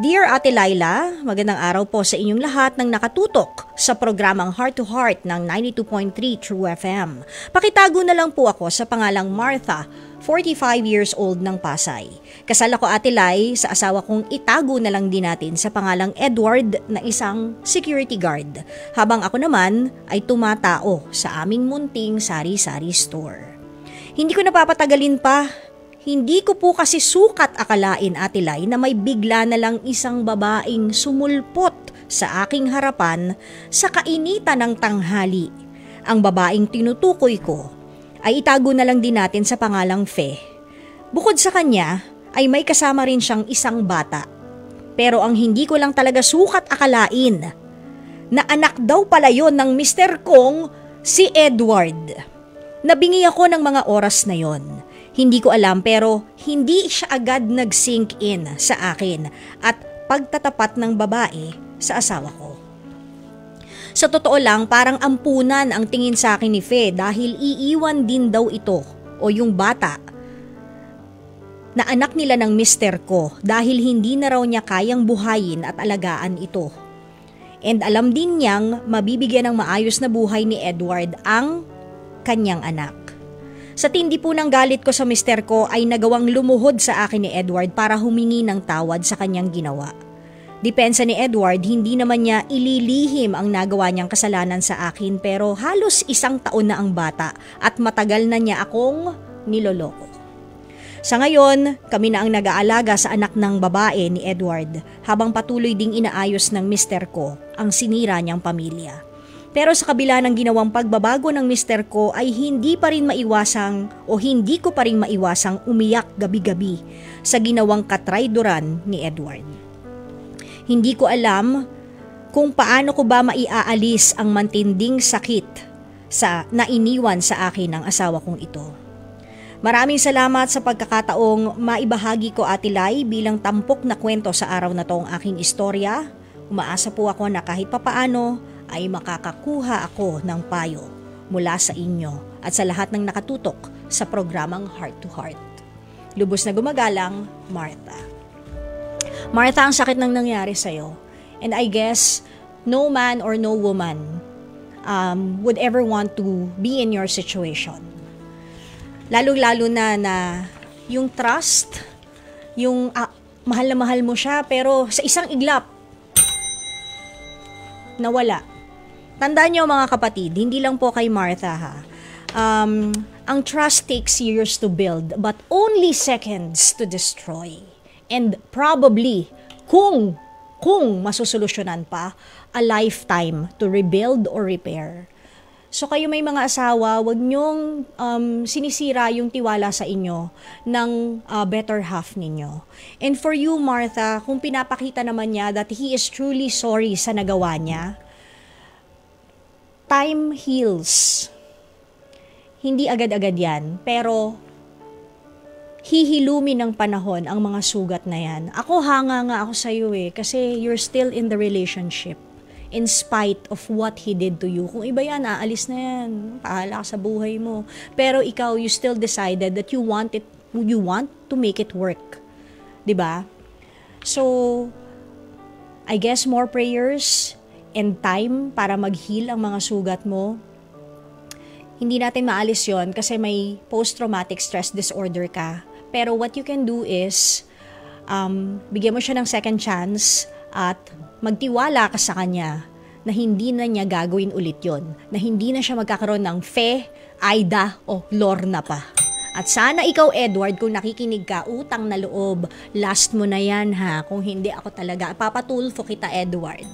Dear Ate Laila, magandang araw po sa inyong lahat ng nakatutok sa programang Heart to Heart ng 92.3 True FM. Pakitago na lang po ako sa pangalang Martha, 45 years old ng Pasay. Kasal ako Ate Lai sa asawa kong itago na lang din natin sa pangalang Edward na isang security guard. Habang ako naman ay tumatao sa aming munting sari-sari store. Hindi ko napapatagalin pa. Hindi ko po kasi sukat akalain Ate Lai na may bigla na lang isang babaeng sumulpot sa aking harapan sa kainitan ng tanghali. Ang babaeng tinutukoy ko ay itago na lang din natin sa pangalang Fe. Bukod sa kanya ay may kasama rin siyang isang bata. Pero ang hindi ko lang talaga sukat akalain na anak daw pala yon ng Mr. Kong si Edward. Nabingi ako ng mga oras na yon. Hindi ko alam pero hindi siya agad nag-sink in sa akin at pagtatapat ng babae sa asawa ko. Sa totoo lang parang ampunan ang tingin sa akin ni Fe dahil iiwan din daw ito o yung bata na anak nila ng mister ko dahil hindi na raw niya kayang buhayin at alagaan ito. And alam din niyang mabibigyan ng maayos na buhay ni Edward ang kanyang anak. Sa tindi po ng galit ko sa mister ko ay nagawang lumuhod sa akin ni Edward para humingi ng tawad sa kanyang ginawa. Depensa ni Edward, hindi naman niya ililihim ang nagawa niyang kasalanan sa akin pero halos 1 taon na ang bata at matagal na niya akong niloloko. Sa ngayon, kami na ang nag-aalaga sa anak ng babae ni Edward habang patuloy ding inaayos ng mister ko ang sinira niyang pamilya. Pero sa kabila ng ginawang pagbabago ng mister ko ay hindi ko pa rin maiwasang umiyak gabi-gabi sa ginawang katrayduran ni Edward. Hindi ko alam kung paano ko ba maiaalis ang matinding sakit na iniwan sa akin ng asawa kong ito. Maraming salamat sa pagkakataong maibahagi ko Ate Lai bilang tampok na kwento sa araw na to ang aking istorya. Umaasa po ako na kahit papaano ay makakakuha ako ng payo mula sa inyo at sa lahat ng nakatutok sa programang Heart to Heart. Lubos na gumagalang, Martha. Martha, ang sakit nang nangyari sa'yo. And I guess, no man or no woman would ever want to be in your situation. Lalo-lalo na yung trust, yung mahal na mahal mo siya, pero sa isang iglap, nawala. Tandaan niyo mga kapatid, hindi lang po kay Martha ha. Ang trust takes years to build but only seconds to destroy. And probably, kung masusolusyonan pa, a lifetime to rebuild or repair. So kayo may mga asawa, wag niyong sinisira yung tiwala sa inyo ng better half ninyo. And for you, Martha, kung pinapakita naman niya that he is truly sorry sa nagawa niya, time heals. Hindi agad-agad yan, pero hihilumi ng panahon ang mga sugat na yan. Ako hanga nga ako sa iyo kasi you're still in the relationship in spite of what he did to you. Kung iba yan, aalis na yan. Pahala ka sa buhay mo. Pero ikaw, you still decided that you want to make it work. 'Di ba? So, I guess more prayers and time para mag-heal ang mga sugat mo. Hindi natin maalis yon kasi may post-traumatic stress disorder ka. Pero what you can do is, bigyan mo siya ng second chance at magtiwala ka sa kanya na hindi na niya gagawin ulit yon. Na hindi na siya magkakaroon ng Fe, Aida o Lorna pa. At sana ikaw, Edward, kung nakikinig ka, utang na loob, last mo na yan ha. Kung hindi ako talaga, papatulfo kita, Edward.